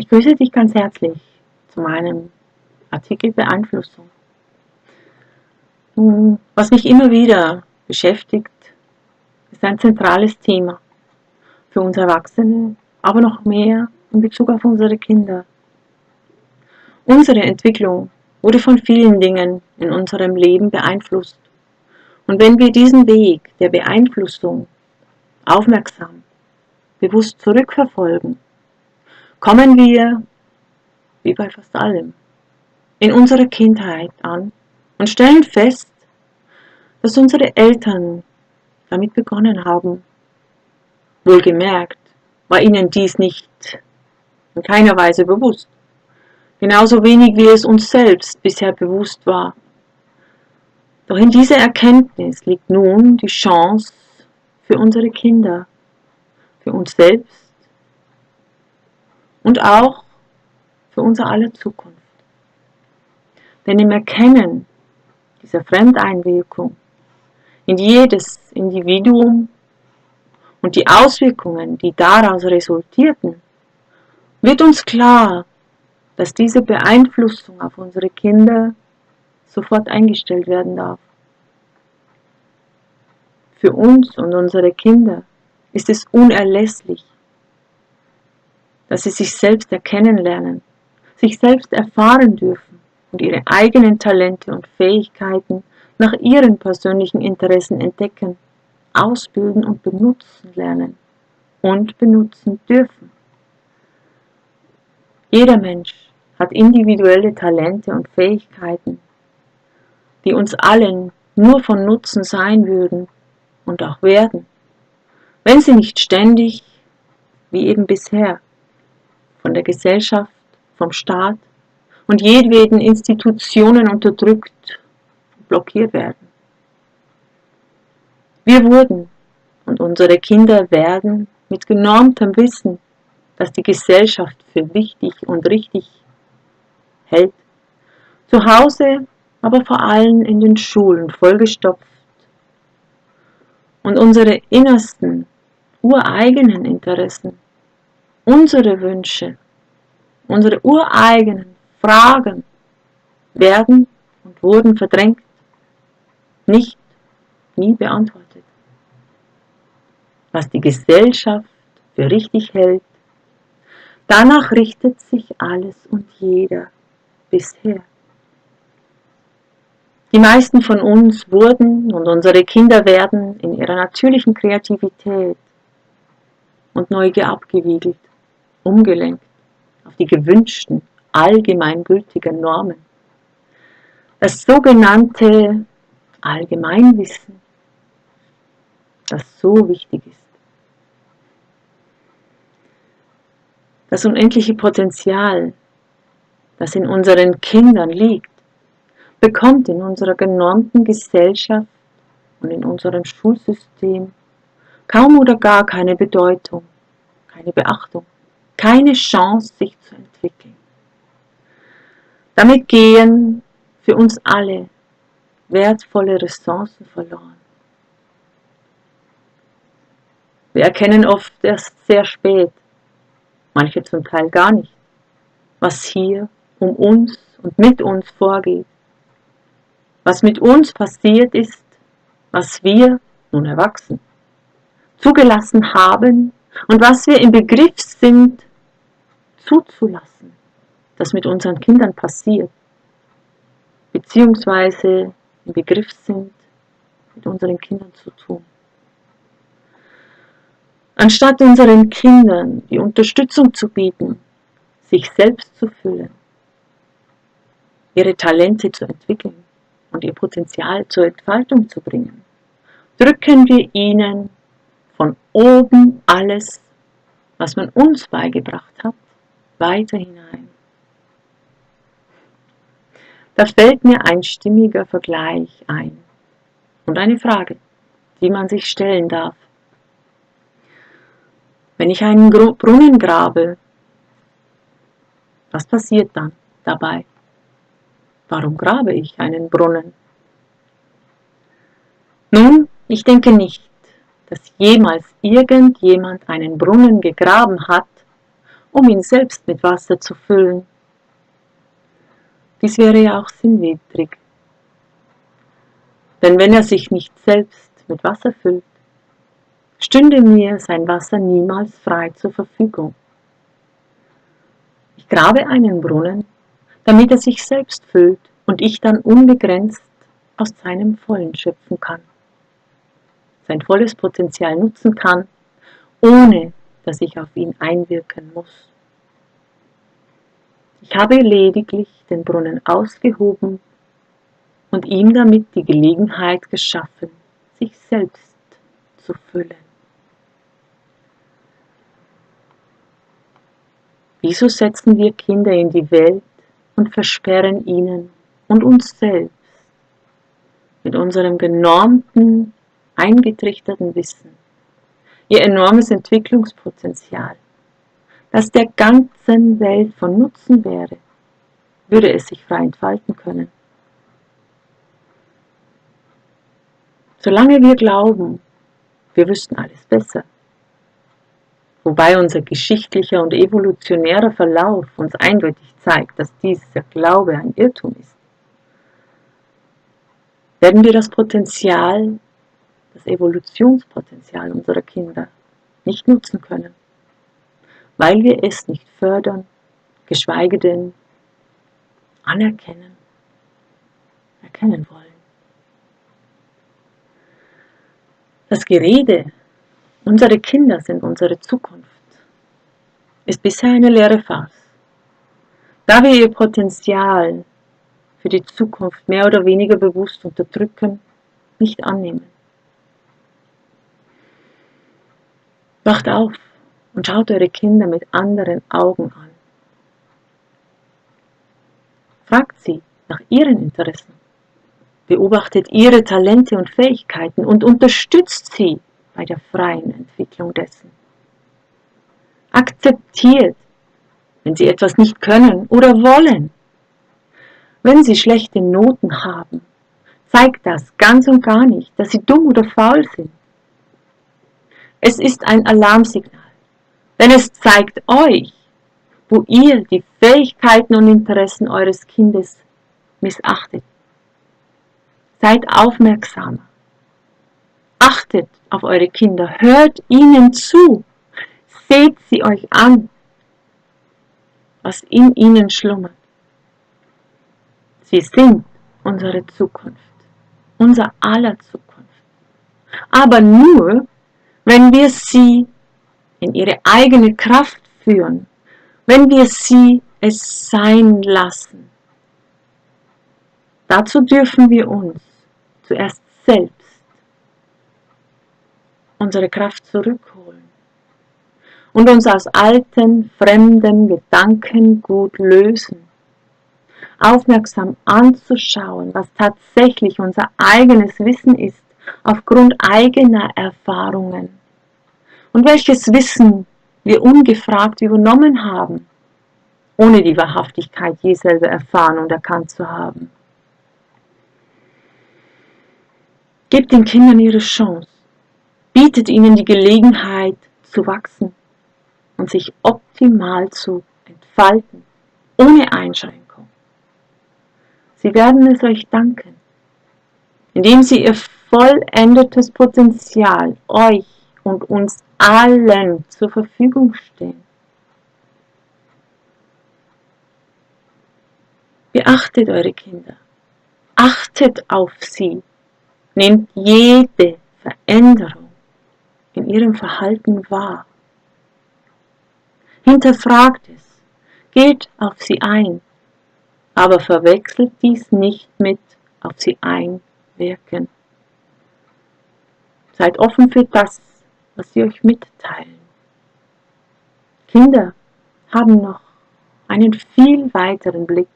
Ich grüße dich ganz herzlich zu meinem Artikel Beeinflussung. Was mich immer wieder beschäftigt, ist ein zentrales Thema für uns Erwachsene, aber noch mehr in Bezug auf unsere Kinder. Unsere Entwicklung wurde von vielen Dingen in unserem Leben beeinflusst. Und wenn wir diesen Weg der Beeinflussung aufmerksam, bewusst zurückverfolgen, kommen wir, wie bei fast allem, in unserer Kindheit an und stellen fest, dass unsere Eltern damit begonnen haben. Wohlgemerkt war ihnen dies nicht in keiner Weise bewusst, genauso wenig wie es uns selbst bisher bewusst war. Doch in dieser Erkenntnis liegt nun die Chance für unsere Kinder, für uns selbst und auch für unser aller Zukunft. Denn im Erkennen dieser Fremdeinwirkung in jedes Individuum und die Auswirkungen, die daraus resultierten, wird uns klar, dass diese Beeinflussung auf unsere Kinder sofort eingestellt werden darf. Für uns und unsere Kinder ist es unerlässlich, dass sie sich selbst erkennen lernen, sich selbst erfahren dürfen und ihre eigenen Talente und Fähigkeiten nach ihren persönlichen Interessen entdecken, ausbilden und benutzen lernen und benutzen dürfen. Jeder Mensch hat individuelle Talente und Fähigkeiten, die uns allen nur von Nutzen sein würden und auch werden, wenn sie nicht ständig, wie eben bisher, von der Gesellschaft, vom Staat und jedweden Institutionen unterdrückt und blockiert werden. Wir wurden und unsere Kinder werden mit genormtem Wissen, das die Gesellschaft für wichtig und richtig hält, zu Hause, aber vor allem in den Schulen vollgestopft und unsere innersten, ureigenen Interessen, unsere Wünsche, unsere ureigenen Fragen werden und wurden verdrängt, nie beantwortet. Was die Gesellschaft für richtig hält, danach richtet sich alles und jeder bisher. Die meisten von uns wurden und unsere Kinder werden in ihrer natürlichen Kreativität und Neugier abgewiegelt, umgelenkt auf die gewünschten, allgemeingültigen Normen. Das sogenannte Allgemeinwissen, das so wichtig ist. Das unendliche Potenzial, das in unseren Kindern liegt, bekommt in unserer genormten Gesellschaft und in unserem Schulsystem kaum oder gar keine Bedeutung, keine Beachtung, keine Chance, sich zu entwickeln. Damit gehen für uns alle wertvolle Ressourcen verloren. Wir erkennen oft erst sehr spät, manche zum Teil gar nicht, was hier um uns und mit uns vorgeht, was mit uns passiert ist, was wir, nun erwachsen, zugelassen haben und was wir im Begriff sind, zuzulassen, das mit unseren Kindern passiert, beziehungsweise im Begriff sind, mit unseren Kindern zu tun. Anstatt unseren Kindern die Unterstützung zu bieten, sich selbst zu füllen, ihre Talente zu entwickeln und ihr Potenzial zur Entfaltung zu bringen, drücken wir ihnen von oben alles, was man uns beigebracht hat, weiter hinein. Da fällt mir ein stimmiger Vergleich ein und eine Frage, die man sich stellen darf. Wenn ich einen Brunnen grabe, was passiert dann dabei? Warum grabe ich einen Brunnen? Nun, ich denke nicht, dass jemals irgendjemand einen Brunnen gegraben hat, um ihn selbst mit Wasser zu füllen. Dies wäre ja auch sinnwidrig. Denn wenn er sich nicht selbst mit Wasser füllt, stünde mir sein Wasser niemals frei zur Verfügung. Ich grabe einen Brunnen, damit er sich selbst füllt und ich dann unbegrenzt aus seinem Vollen schöpfen kann, sein volles Potenzial nutzen kann, ohne dass ich auf ihn einwirken muss. Ich habe lediglich den Brunnen ausgehoben und ihm damit die Gelegenheit geschaffen, sich selbst zu füllen. Wieso setzen wir Kinder in die Welt und versperren ihnen und uns selbst mit unserem genormten, eingetrichterten Wissen ihr enormes Entwicklungspotenzial, das der ganzen Welt von Nutzen wäre, würde es sich frei entfalten können? Solange wir glauben, wir wüssten alles besser, wobei unser geschichtlicher und evolutionärer Verlauf uns eindeutig zeigt, dass dieser Glaube ein Irrtum ist, werden wir das Evolutionspotenzial unserer Kinder nicht nutzen können, weil wir es nicht fördern, geschweige denn erkennen wollen. Das Gerede, unsere Kinder sind unsere Zukunft, ist bisher eine leere Farce, da wir ihr Potenzial für die Zukunft mehr oder weniger bewusst unterdrücken, nicht annehmen. Wacht auf und schaut eure Kinder mit anderen Augen an. Fragt sie nach ihren Interessen, beobachtet ihre Talente und Fähigkeiten und unterstützt sie bei der freien Entwicklung dessen. Akzeptiert, wenn sie etwas nicht können oder wollen. Wenn sie schlechte Noten haben, zeigt das ganz und gar nicht, dass sie dumm oder faul sind. Es ist ein Alarmsignal, denn es zeigt euch, wo ihr die Fähigkeiten und Interessen eures Kindes missachtet. Seid aufmerksamer. Achtet auf eure Kinder, hört ihnen zu, seht sie euch an, was in ihnen schlummert. Sie sind unsere Zukunft, unser aller Zukunft. Aber nur, wenn wir sie in ihre eigene Kraft führen, wenn wir sie es sein lassen. Dazu dürfen wir uns zuerst selbst unsere Kraft zurückholen und uns aus alten, fremden Gedankengut lösen, aufmerksam anzuschauen, was tatsächlich unser eigenes Wissen ist, aufgrund eigener Erfahrungen und welches Wissen wir ungefragt übernommen haben, ohne die Wahrhaftigkeit je selber erfahren und erkannt zu haben. Gebt den Kindern ihre Chance, bietet ihnen die Gelegenheit zu wachsen und sich optimal zu entfalten, ohne Einschränkung. Sie werden es euch danken, indem sie ihr vollendetes Potenzial euch und uns allen zur Verfügung stehen. Beachtet eure Kinder, achtet auf sie, nehmt jede Veränderung in ihrem Verhalten wahr. Hinterfragt es, geht auf sie ein, aber verwechselt dies nicht mit auf sie einwirken. Seid offen für das, was sie euch mitteilen. Kinder haben noch einen viel weiteren Blick,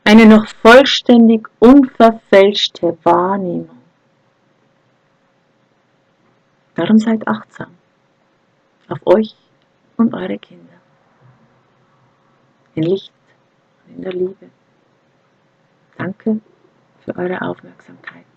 eine noch vollständig unverfälschte Wahrnehmung. Darum seid achtsam auf euch und eure Kinder. In Licht und in der Liebe. Danke für eure Aufmerksamkeit.